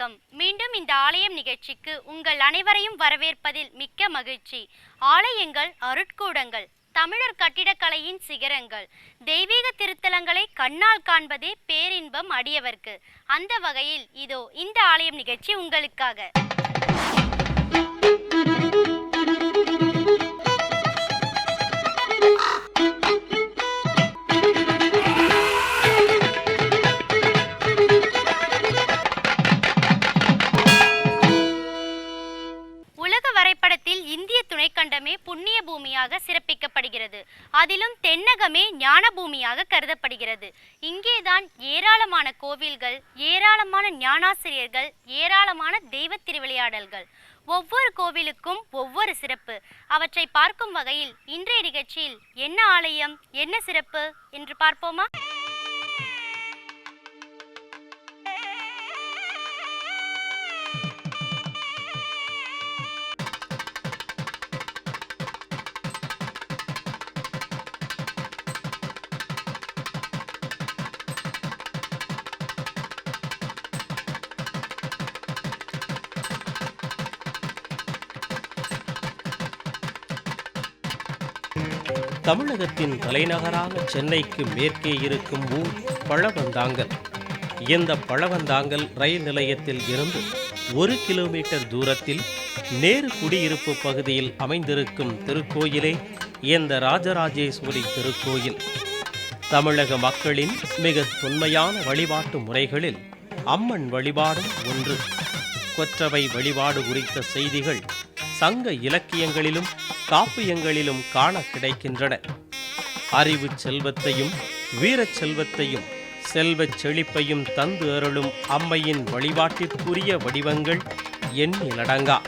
வணக்கம். மீண்டும் இந்த ஆலயம் நிகழ்ச்சிக்கு உங்கள் அனைவரையும் வரவேற்பதில் மிக்க மகிழ்ச்சி. ஆலயங்கள் அருட்கூடங்கள், தமிழர் கட்டிடக்கலையின் சிகரங்கள், தெய்வீக திருத்தலங்களை கண்ணால் காண்பதே பேரின்பம் அடியவர்க்கு. அந்த வகையில் இதோ இந்த ஆலயம் நிகழ்ச்சி உங்களுக்காக. இந்திய துணைக்கண்டமே புண்ணிய பூமியாக சிறப்பிக்கப்படுகிறது. அதிலும் தென்னகமே ஞான பூமியாக கருதப்படுகிறது. இங்கேதான் ஏராளமான கோவில்கள், ஏராளமான ஞானாசிரியர்கள், ஏராளமான தெய்வ திருவிளையாடல்கள். ஒவ்வொரு கோவிலுக்கும் ஒவ்வொரு சிறப்பு. அவற்றை பார்க்கும் வகையில் இன்றைய நிகழ்ச்சியில் என்ன ஆலயம், என்ன சிறப்பு என்று பார்ப்போமா? தமிழகத்தின் தலைநகரான சென்னைக்கு மேற்கே இருக்கும் ஊர் பழவந்தாங்கல். இந்த பழவந்தாங்கல் ரயில் நிலையத்தில் இருந்து 1 கிலோமீட்டர் தூரத்தில் நேரு குடியிருப்பு பகுதியில் அமைந்திருக்கும் திருக்கோயிலே இந்த ராஜராஜேஸ்வரி திருக்கோயில். தமிழக மக்களின் மிக தொன்மையான வழிபாட்டு முறைகளில் அம்மன் வழிபாடும் ஒன்று. கொற்றவை வழிபாடு குறித்த செய்திகள் சங்க இலக்கியங்களிலும் காப்பியங்களிலும் காண கிடைக்கின்றன. அறிவு செல்வத்தையும் வீரச் செல்வத்தையும் செல்வச் செழிப்பையும் தந்து அருளும் அம்மையின் வழிபாட்டிற்குரிய வடிவங்கள் எண்ணிலடங்கா.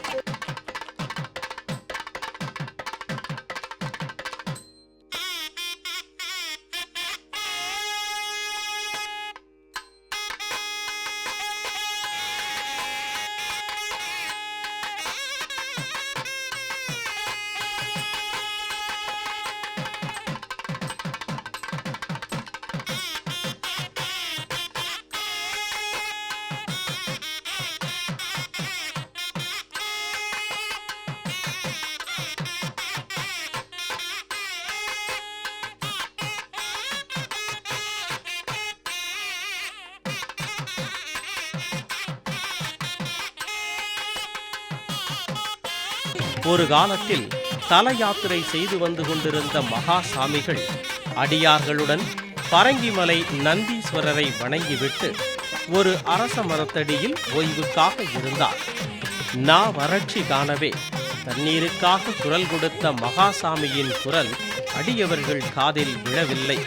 ஒரு காலத்தில் தல யாத்திரை செய்து வந்து கொண்டிருந்த மகாசாமிகள் அடியார்களுடன் பரங்கிமலை நந்தீஸ்வரரை வணங்கிவிட்டு ஒரு அரச மரத்தடியில் ஓய்வுக்காக இருந்தார். வறட்சி காணவே தண்ணீருக்காக குரல் கொடுத்த மகாசாமியின் குரல் அடியவர்கள் காதில் விழவில்லை.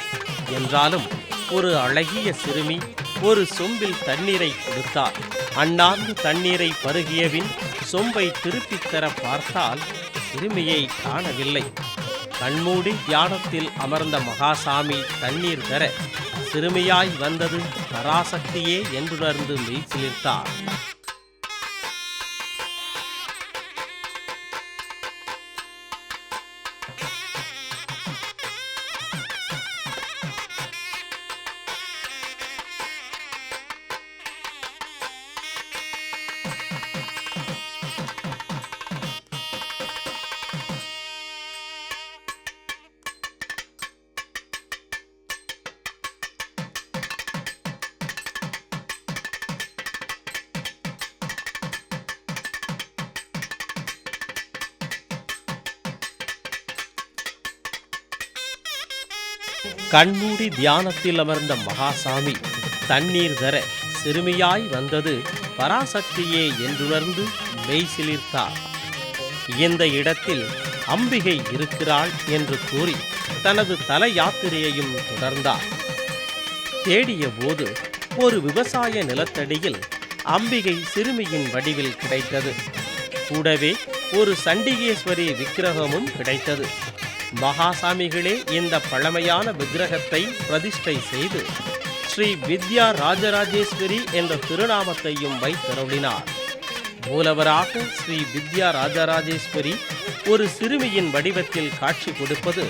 என்றாலும் ஒரு அழகிய சிறுமி ஒரு சொம்பில் தண்ணீரை கொடுத்தார். அண்ணாந்து தண்ணீரை பருகியவின் சொம்பை திருப்பித் தர பார்த்தால் சிறுமியை காணவில்லை. கண்மூடி தியானத்தில் அமர்ந்த மகாசாமி தண்ணீர் தர சிறுமியாய் வந்தது பராசக்தியே என்றுணர்ந்து மெய்சிலிர்த்தார். கண்மூடி தியானத்தில் அமர்ந்த மகாசாமி தண்ணீர் தர சிறுமியாய் வந்தது பராசக்தியே என்றுணர்ந்து மெய்சிலிர்த்தார். இந்த இடத்தில் அம்பிகை இருக்கிறாள் என்று கூறி தனது தல யாத்திரையையும் தொடர்ந்தார். தேடிய போது ஒரு விவசாய நிலத்தடியில் அம்பிகை சிறுமியின் வடிவில் கிடைத்தது. கூடவே ஒரு சண்டிகேஸ்வரி விக்கிரகமும் கிடைத்தது. மகாசாமிகளே இந்த பழமையான விக்கிரகத்தை பிரதிஷ்டை செய்து ஸ்ரீ வித்யா ராஜராஜேஸ்வரி என்ற திருநாமத்தையும் வைத்தருளினார். மூலவராக ஸ்ரீ வித்யா ராஜராஜேஸ்வரி ஒரு சிறுமியின் வடிவத்தில் காட்சி கொடுப்பது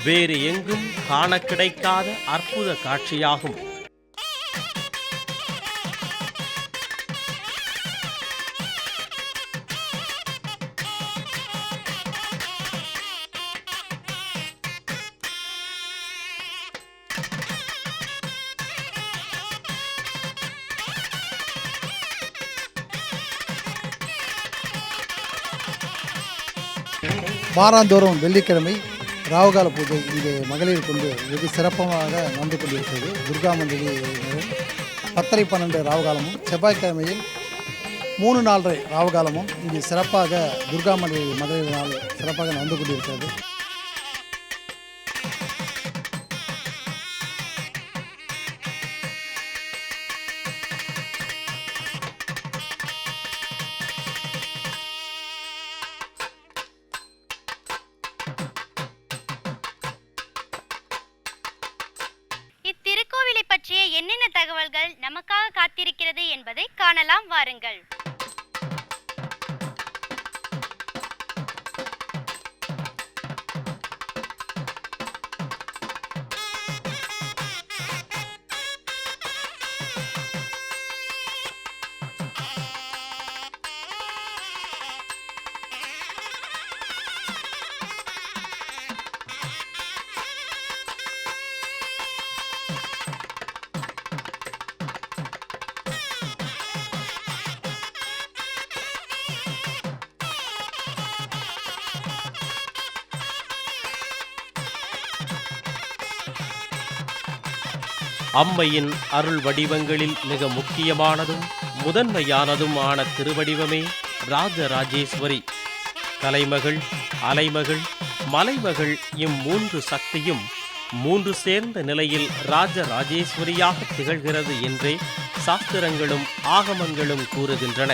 வேறு எங்கும் காண கிடைக்காத அற்புத காட்சியாகும். வாராந்தோறும் வெள்ளிக்கிழமை ராவுகால பூஜை இங்கே மகளிர் கொண்டு வெகு சிறப்பாக நடந்து கொண்டிருக்கிறது. துர்கா மண்டலியினர் 10:30 ராவுகாலமும் செவ்வாய்க்கிழமையில் 3-4 ராவுகாலமும் இங்கு சிறப்பாக துர்கா மண்டலி மகளிரினால் சிறப்பாக நடந்து கொண்டிருக்கிறது. இத்திருக்கோவிலை பற்றிய என்னென்ன தகவல்கள் நமக்காக காத்திருக்கிறது என்பதை காணலாம் வாருங்கள். அம்மையின் அருள் வடிவங்களில் மிக முக்கியமானதும் முதன்மையானதும் ஆன திருவடிவமே ராஜராஜேஸ்வரி. கலைமகள், அலைமகள், மலைமகள் இம்மூன்று சக்தியும் மூன்று சேர்ந்த நிலையில் ராஜராஜேஸ்வரியாக திகழ்கிறது என்றே சாஸ்திரங்களும் ஆகமங்களும் கூறுகின்றன.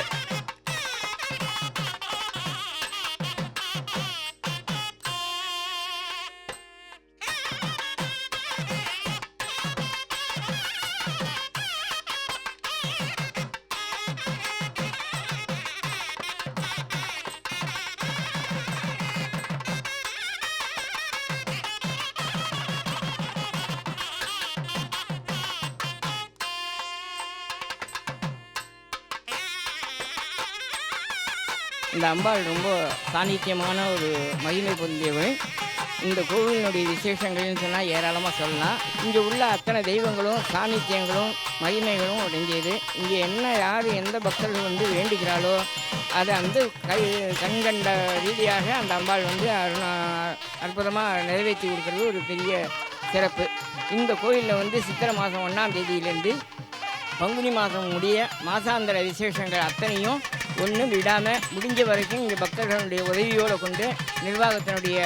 இந்த அம்பாள் ரொம்ப சாநித்தியமான ஒரு மகிமை பொருந்தியவள். இந்த கோவிலினுடைய விசேஷங்கள்னு சொன்னால் ஏராளமாக சொல்லலாம். இங்கே உள்ள அத்தனை தெய்வங்களும் சாநித்தியங்களும் மகிமைகளும் அடைஞ்சது. இங்கே யார் எந்த பக்தர்கள் வேண்டிக்கிறாளோ அதை கண்கண்ட ரீதியாக அந்த அம்பாள் அற்புதமாக நிறைவேற்றி கொடுக்கறது ஒரு பெரிய சிறப்பு. இந்த கோயிலில் சித்திரை மாதம் 1ஆம் தேதியிலேருந்து பங்குனி மாதம் முடிய மாசாந்திர விசேஷங்கள் அத்தனையும் ஒன்றும் விடாமல் முடிஞ்ச வரைக்கும் இங்கே பக்தர்களுடைய உதவியோடு கொண்டு நிர்வாகத்தினுடைய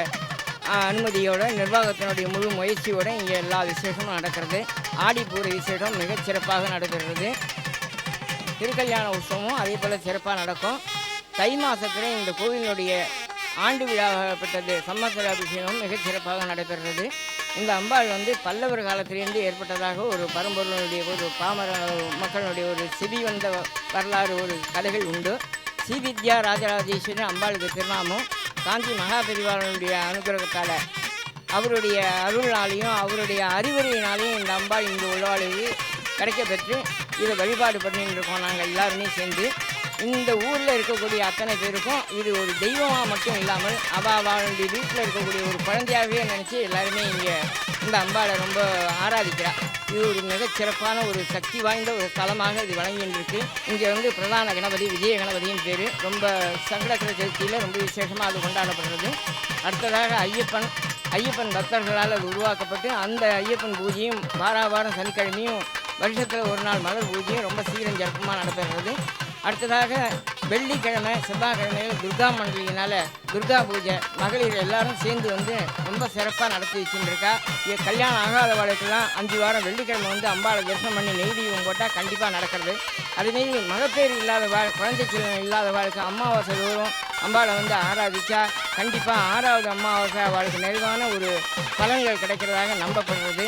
அனுமதியோடு நிர்வாகத்தினுடைய முழு முயற்சியோடு இங்கே எல்லா விசேஷமும் நடக்கிறது. ஆடிப்பூர விசேஷம் மிகச்சிறப்பாக நடைபெறுறது. திருக்கல்யாண உற்சவமும் அதே போல் சிறப்பாக நடக்கும். தை மாதத்தில் இந்த கோவிலினுடைய ஆண்டு விழாப்பட்டது சம்மத்சராபிஷேகம் மிகச்சிறப்பாக நடைபெறுறது. இந்த அம்பாள் பல்லவர் காலத்திலிருந்து ஏற்பட்டதாக ஒரு பரம்பொருளுடைய ஒரு பாமர மக்களுடைய ஒரு செவி வந்த வரலாறு ஒரு கதைகள் உண்டு. ஸ்ரீவித்யா ராஜராஜேஸ்வரி அம்பாளுக்கு திருநாமம். காஞ்சி மகாபெரிவாளனுடைய அனுகிரகத்தால் அவருடைய அருளாலையும் அவருடைய அறிவுரையினாலையும் இந்த அம்பாள் இங்கே உள்ளவாளுக்கு கிடைக்க பெற்று இதை வழிபாடு பண்ணிட்டு இருக்கோம். நாங்கள் எல்லாருமே சேர்ந்து இந்த ஊரில் இருக்கக்கூடிய அத்தனை பேருக்கும் இது ஒரு தெய்வமாக மட்டும் இல்லாமல் அவளுடைய வீட்டில் இருக்கக்கூடிய ஒரு குழந்தையாகவே நினச்சி எல்லாருமே இங்கே இந்த அம்பாளை ரொம்ப ஆராதிக்கிறார். இது ஒரு மிகச்சிறப்பான ஒரு சக்தி வாய்ந்த ஒரு ஸ்தலமாக இது வழங்கியிருக்கு. இங்கே பிரதான கணபதி விஜய கணபதியின் பேர் ரொம்ப சங்கடகர சதுர்த்தியில் ரொம்ப விசேஷமாக அது கொண்டாடப்படுறது. அடுத்ததாக ஐயப்பன் பக்தர்களால் அது உருவாக்கப்பட்டு அந்த ஐயப்பன் பூஜையும் வாரம் சனிக்கிழமையும் வருஷத்தில் ஒரு நாள் மலர் பூஜையும் ரொம்ப சீரம் சிறப்பமாக நடைபெறுறது. அடுத்ததாக வெள்ளிக்கிழமை செவ்வாய்க்கிழமையில் துர்கா மண்டலியினால் துர்கா பூஜை மகளிர் எல்லாரும் சேர்ந்து ரொம்ப சிறப்பாக நடத்தி வச்சுருக்கா. கல்யாணம் ஆகாத வாழ்க்கெல்லாம் 5 வாரம் வெள்ளிக்கிழமை அம்பாளை தரிசனம் பண்ணி நெய்தீபம் போட்டால் கண்டிப்பாக நடக்கிறது. அதுமாரி மகப்பேறு இல்லாத குழந்தை செல்வம் இல்லாத வாழ்க்கை அமாவாசை தோறும் அம்பாளை ஆராதிச்சா கண்டிப்பாக 6வது அமாவாசை அவளுக்கு நிறைவான ஒரு பலன்கள் கிடைக்கிறதாக நம்பப்படுறது.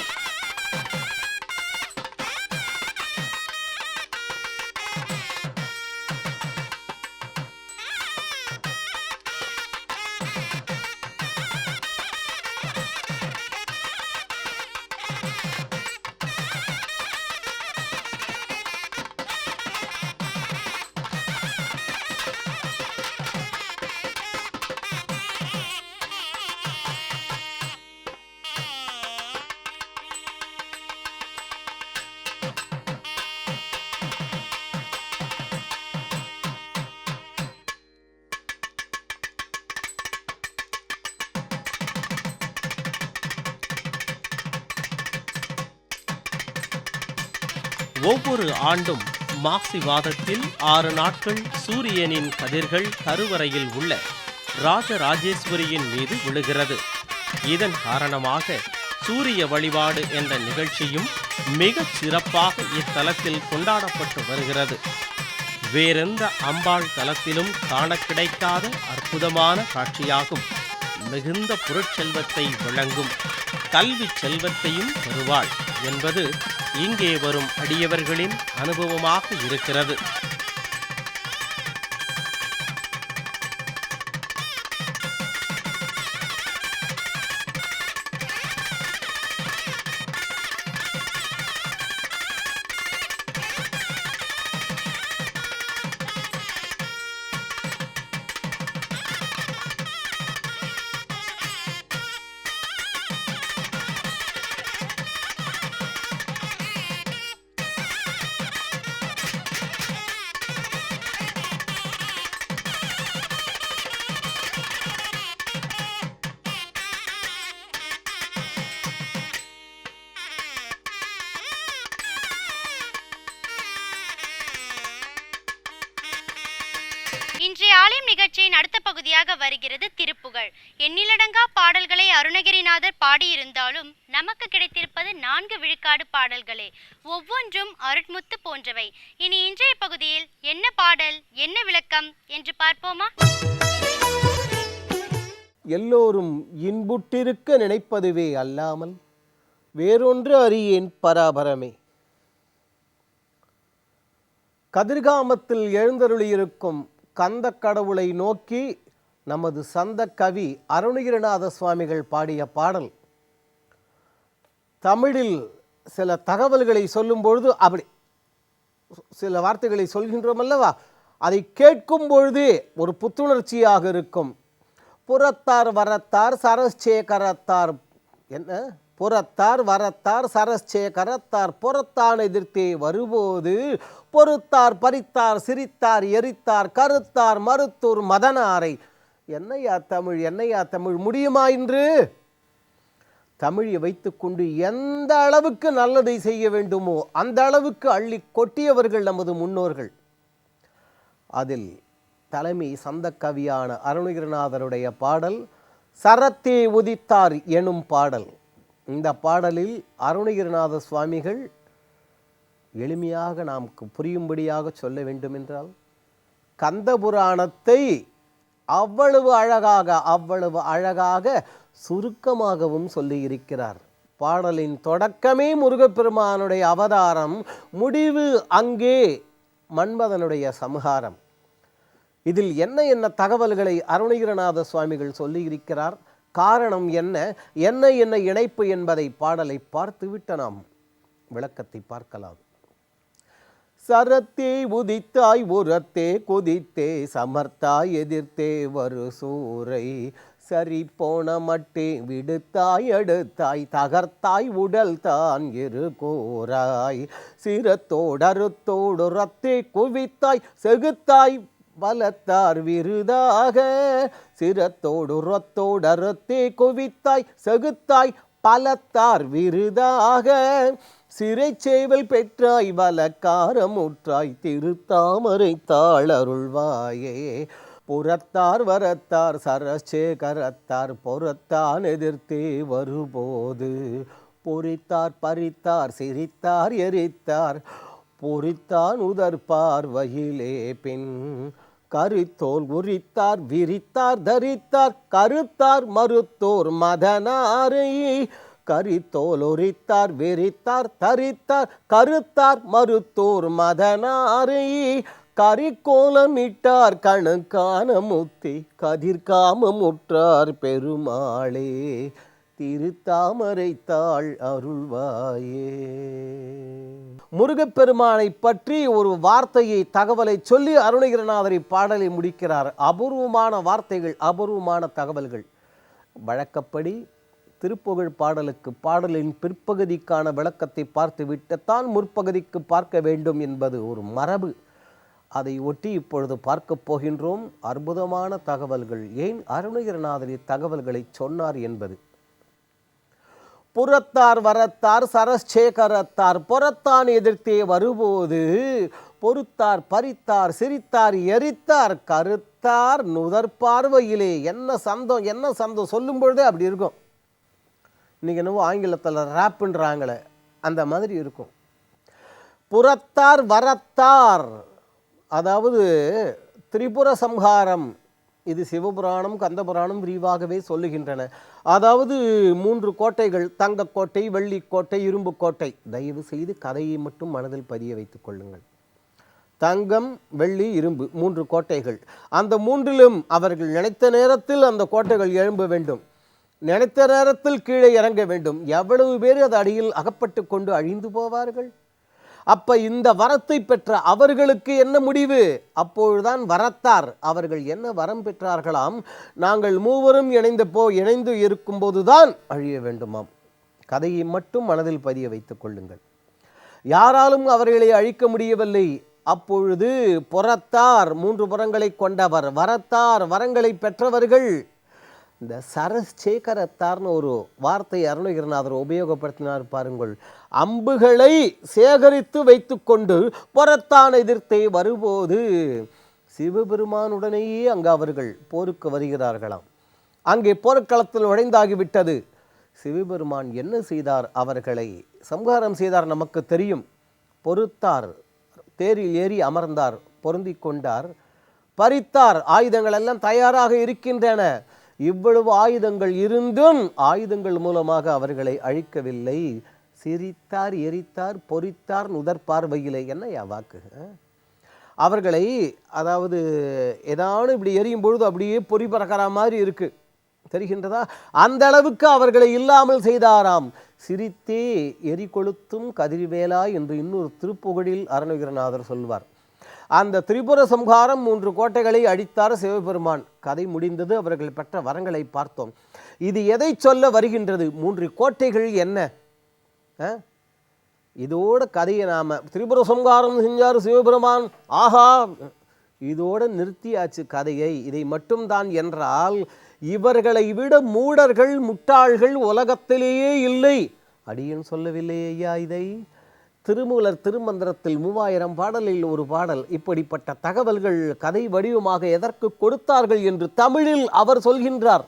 ஒவ்வொரு ஆண்டும் மாசி மாதத்தில் 6 நாட்கள் சூரியனின் கதிர்கள் கருவறையில் உள்ள ராஜராஜேஸ்வரியின் மீது விழுகிறது. இதன் காரணமாக சூரிய வழிபாடு என்ற நிகழ்ச்சியும் மிகச் சிறப்பாக இத்தலத்தில் கொண்டாடப்பட்டு வருகிறது. வேறெந்த அம்பாள் தலத்திலும் காண கிடைக்காத அற்புதமான காட்சியாகும். மிகுந்த பொருட்செல்வத்தை வழங்கும், கல்வி செல்வத்தையும் தருவாள் என்பது இங்கே வரும் அடியவர்களின் அனுபவமாக இருக்கிறது. இன்றைய ஆலயம் நிகழ்ச்சியின் அடுத்த பகுதியாக வருகிறது திருப்புகழ். எண்ணிலடங்கா பாடல்களை அருணகிரிநாதர் பாடியிருந்தாலும் நமக்கு கிடைத்திருப்பது 4 விழுக்காடு பாடல்களே. ஒவ்வொன்றும் அருட்முத்து போன்றவை. இனி இன்றைய பகுதியில் என்ன பாடல், என்ன விளக்கம் என்று பார்ப்போமா? எல்லோரும் இன்புற்றிருக்க நினைப்பதுவே அல்லாமல் வேறொன்று அறியேன் பராபரமே. கதிர்காமத்தில் எழுந்தருளியிருக்கும் கந்த கடவுளை நோக்கி நமது சந்த கவி அருணகிரிநாத சுவாமிகள் பாடிய பாடல். தமிழில் சில தகவல்களை சொல்லும் பொழுது அப்படி சில வார்த்தைகளை சொல்கின்றோம் அல்லவா, அதை கேட்கும் பொழுதே ஒரு புத்துணர்ச்சியாக இருக்கும். புறத்தார் வரத்தார் சரஸ்சேகரத்தார், என்ன புறத்தார் வரத்தார் சரஸ்சேகரத்தார் பொறத்தான் எதிர்த்தே வரும்போது பொறுத்தார் பறித்தார் சிரித்தார் எரித்தார் கருத்தார் மருத்தூர் மதனாரை. என்னையா தமிழ், என்னையா தமிழ், முடியுமா இன்று? தமிழை வைத்துக்கொண்டு எந்த அளவுக்கு நல்லதை செய்ய வேண்டுமோ அந்த அளவுக்கு அள்ளி கொட்டியவர்கள் நமது முன்னோர்கள். அதில் தலைமை சந்த கவியான அருணகிரிநாதருடைய பாடல் சரத்தே உதித்தார் எனும் பாடல். இந்த பாடலில் அருணகிரிநாத சுவாமிகள் எளிமையாக நமக்கு புரியும்படியாக சொல்ல வேண்டுமென்றால் கந்தபுராணத்தை அவ்வளவு அழகாக சுருக்கமாகவும் சொல்லியிருக்கிறார். பாடலின் தொடக்கமே முருகப்பெருமானுடைய அவதாரம், முடிவு அங்கே மன்மதனுடைய சம்ஹாரம். இதில் என்ன தகவல்களை அருணகிரிநாத சுவாமிகள் சொல்லியிருக்கிறார், காரணம் என்ன இணைப்பு என்பதை பாடலை பார்த்துவிட்டு நாம் விளக்கத்தை பார்க்கலாம். சரத்தே உதித்தாய் உரத்தே குதித்தே சமர்த்தாய் எதிர்த்தே வரு சூரை சரி போன மட்டே விடுத்தாய் எடுத்தாய் தகர்த்தாய் உடல் தான் இரு கூறாய் சிரத்தோடறுத்தோடு ரத்தே குவித்தாய் செகுத்தாய் பலத்தார் விருதாக சிரத்தோடு ரத்தோடறுத்தே குவித்தாய் செகுத்தாய் பலத்தார் விருதாக சிறைச்சேவல் பெற்றாய் வலக்காரமுற்றாய் திருத்தாமரை தாளருள்வாயே புறத்தார் வரத்தார் சரஸ்சேகரத்தார் பொறத்தான் எதிர்த்தே வரும்போது பொறித்தார் பறித்தார் சிரித்தார் எரித்தார் பொறித்தான் உதற்பார் வகிலே பின் கருத்தோல் உரித்தார் விரித்தார் தரித்தார் கருத்தார் மருத்தோர் மதனாரை கரித்தோல் உரித்தார் வெறித்தார் தரித்தார் கருத்தார் மருத்தோர் மதனாரை கரிக்கோலமிட்டார் கணுக்கான முத்தி கதிர்காமமுற்றார் பெருமாளே திருத்தாமரை தாள் அருள்வாயே. முருகப்பெருமானை பற்றி ஒரு வார்த்தையை தகவலை சொல்லி அருணகிரிநாதரை பாடலை முடிக்கிறார். அபூர்வமான வார்த்தைகள், அபூர்வமான தகவல்கள். வழக்கப்படி திருப்புகழ் பாடலுக்கு பாடலின் பிற்பகுதிக்கான விளக்கத்தை பார்த்து விட்டுத்தான் முற்பகுதிக்கு பார்க்க வேண்டும் என்பது ஒரு மரபு. அதை ஒட்டி இப்பொழுது பார்க்க போகின்றோம். அற்புதமான தகவல்கள். ஏன் அருணகிரிநாதர் தகவல்களை சொன்னார் என்பது. புறத்தார் வரத்தார் சரச்சேகரத்தார் பொறத்தான் எதிர்த்தே வரும்போது பொறுத்தார் பறித்தார் சிரித்தார் எரித்தார் கருத்தார் நுதற்பார்வையிலே. என்ன சந்தம் சொல்லும் பொழுதே அப்படி இருக்கும். இன்னைக்கு என்னவோ ஆங்கிலத்தில் ரேப்புன்றாங்களே அந்த மாதிரி இருக்கும். புறத்தார் வரத்தார், அதாவது திரிபுர சம்ஹாரம். இது சிவபுராணம் கந்தபுராணம் விரிவாகவே சொல்லுகின்றன. அதாவது 3 கோட்டைகள், தங்கக்கோட்டை, வெள்ளிக்கோட்டை, இரும்பு கோட்டை. தயவு செய்து கதையை மட்டும் மனதில் பதிய வைத்துக் கொள்ளுங்கள். தங்கம், வெள்ளி, இரும்பு 3 கோட்டைகள். அந்த 3லும் அவர்கள் நினைத்த நேரத்தில் அந்த கோட்டைகள் எழும்ப வேண்டும், நினைத்த நேரத்தில் கீழே இறங்க வேண்டும். எவ்வளவு பேர் அது அடியில் அகப்பட்டு கொண்டு அழிந்து போவார்கள். அப்ப இந்த வரத்தை பெற்ற அவர்களுக்கு என்ன முடிவு? அப்பொழுதுதான் வரத்தார் அவர்கள் என்ன வரம் பெற்றார்களாம்? நாங்கள் மூவரும் இணைந்து இருக்கும்போதுதான் அழிய வேண்டுமாம். கதையை மட்டும் மனதில் பதிய வைத்துக் கொள்ளுங்கள். யாராலும் அவர்களை அழிக்க முடியவில்லை. அப்பொழுது புறத்தார் 3 புறங்களை கொண்டவர், வரத்தார் வரங்களை பெற்றவர்கள். இந்த சரச்சேகரத்தார்னு ஒரு வார்த்தை அருணகிரிநாதர் உபயோகப்படுத்தினார் பாருங்கள். அம்புகளை சேகரித்து வைத்து கொண்டு புறத்தான் எதிர்த்தே வரும்போது சிவபெருமானுடனேயே அங்கு அவர்கள் போருக்கு வருகிறார்களாம். அங்கே போர்க்களத்தில் நுழைந்தாகிவிட்டது. சிவபெருமான் என்ன செய்தார்? அவர்களை சம்ஹாரம் செய்தார். நமக்கு தெரியும். பொறுத்தார், தேரில் ஏறி அமர்ந்தார், பொருந்தி கொண்டார். பறித்தார், ஆயுதங்கள் எல்லாம் தயாராக இருக்கின்றன. இவ்வளவு ஆயுதங்கள் இருந்தும் ஆயுதங்கள் மூலமாக அவர்களை அழிக்கவில்லை. சிரித்தார், எரித்தார், பொறித்தார் நுதற்பார்வையிலே. என்ன வாக்கு? அவர்களை, அதாவது ஏதானும் இப்படி எரியும் பொழுது அப்படியே பொறி பறக்கிற மாதிரி இருக்கு, தெரிகின்றதா? அந்த அளவுக்கு அவர்களை இல்லாமல் செய்தாராம். சிரித்தே எரி கொளுத்தும் கதிர்வேலா என்று இன்னொரு திருப்புகழில் அருணகிரிநாதர் சொல்வார். அந்த திரிபுர சம்ஹாரம் 3 கோட்டைகளை அழித்தார் சிவபெருமான். கதை முடிந்தது. அவர்கள் பெற்ற வரங்களை பார்த்தோம். இது எதை சொல்ல வருகின்றது? 3 கோட்டைகள் என்ன? இதோட கதையை நாம திரிபுர சம்ஹாரம் செஞ்சார் சிவபெருமான், ஆஹா, இதோட நிறுத்தியாச்சு கதையை. இதை மட்டும் தான் என்றால் இவர்களை விட மூடர்கள் முட்டாள்கள் உலகத்திலேயே இல்லை. அடியேன் சொல்லவில்லை ஐயா இதை. திருமூலர் திருமந்திரத்தில் 3000 பாடலில் ஒரு பாடல். இப்படிப்பட்ட தகவல்கள் கதை வடிவமாக எதற்கு கொடுத்தார்கள் என்று தமிழில் அவர் சொல்கின்றார்.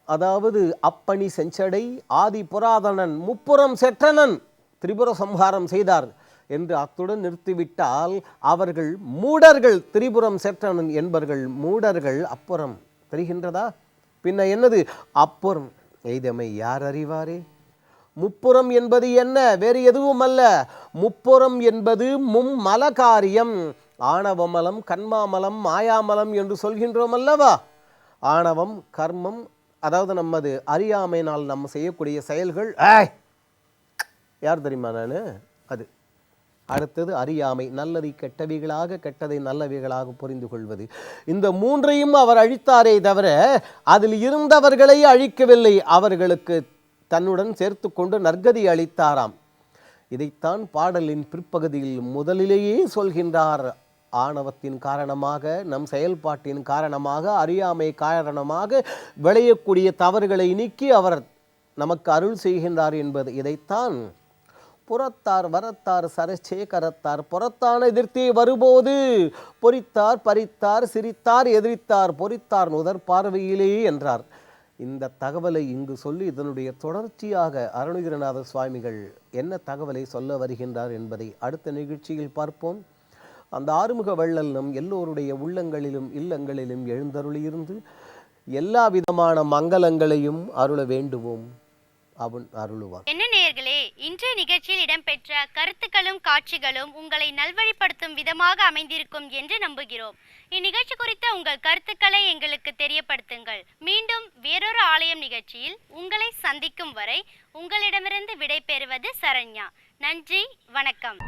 அதாவது அப்பணி செஞ்சடை ஆதி புராதனன் முப்புறம் செற்றனன் திரிபுர சம்ஹாரம் செய்தார் என்று அத்துடன் நிறுத்திவிட்டால் அவர்கள் மூடர்கள். திரிபுரம் செற்றனன் என்பவர்கள் மூடர்கள். அப்புறம் தெரிகின்றதா? பின்ன என்னது அப்புறம்? எய்தமை யார் அறிவாரே? முப்புறம் என்பது என்ன? வேறு எதுவும் அல்ல. முப்புறம் என்பது மும்மல காரியம். ஆணவமலம், கண்மாமலம், மாயாமலம் என்று சொல்கின்றோம் அல்லவா? ஆணவம், கர்மம், அதாவது நமது அறியாமையினால் நம்ம செய்யக்கூடிய செயல்கள். யார் தெரியுமா நான்? அது. அடுத்தது அறியாமை, நல்லதை கெட்டவைகளாக, கெட்டதை நல்லவைகளாக புரிந்து கொள்வது. இந்த 3ஐயும் அவர் அழித்தாரே தவிர அதில் இருந்தவர்களை அழிக்கவில்லை. அவர்களுக்கு தன்னுடன் சேர்த்து கொண்டு நற்கதி அளித்தாராம். இதைத்தான் பாடலின் பிற்பகுதியில் முதலிலேயே சொல்கின்றார். ஆணவத்தின் காரணமாக, நம் செயல்பாட்டின் காரணமாக, அறியாமை காரணமாக விளையக்கூடிய தவறுகளை நீக்கி அவர் நமக்கு அருள் செய்கின்றார் என்பது. இதைத்தான் புறத்தார் வரத்தார் சரச்சேகரத்தார் புறத்தான எதிர்த்தே வரும்போது பொறித்தார் பறித்தார் சிரித்தார் எதிரித்தார் பொறித்தார் நுதற்பார்வையிலே என்றார். இந்த தகவலை இங்கு சொல்லி இதனுடைய தொடர்ச்சியாக அருணகிரிநாத சுவாமிகள் என்ன தகவலை சொல்ல வருகின்றார் என்பதை அடுத்த நிகழ்ச்சியில் பார்ப்போம். அந்த ஆறுமுக வள்ளல் நம் எல்லோருடைய உள்ளங்களிலும் இல்லங்களிலும் எழுந்தருளியிருந்து எல்லா விதமான மங்களங்களையும் அருள வேண்டுவோம். அவன் அருளுவான். என்ன நேயர்களே, இன்றைய நிகழ்ச்சியில் இடம்பெற்ற கருத்துக்களும் காட்சிகளும் உங்களை நல்வழிப்படுத்தும் விதமாக அமைந்திருக்கும் என்று நம்புகிறோம். இந்நிகழ்ச்சி குறித்த உங்கள் கருத்துக்களை எங்களுக்கு தெரியப்படுத்துங்கள். மீண்டும் வேறொரு ஆலயம் நிகழ்ச்சியில் உங்களை சந்திக்கும் வரை உங்களிடமிருந்து விடை பெறுவது சரண்யா. நன்றி, வணக்கம்.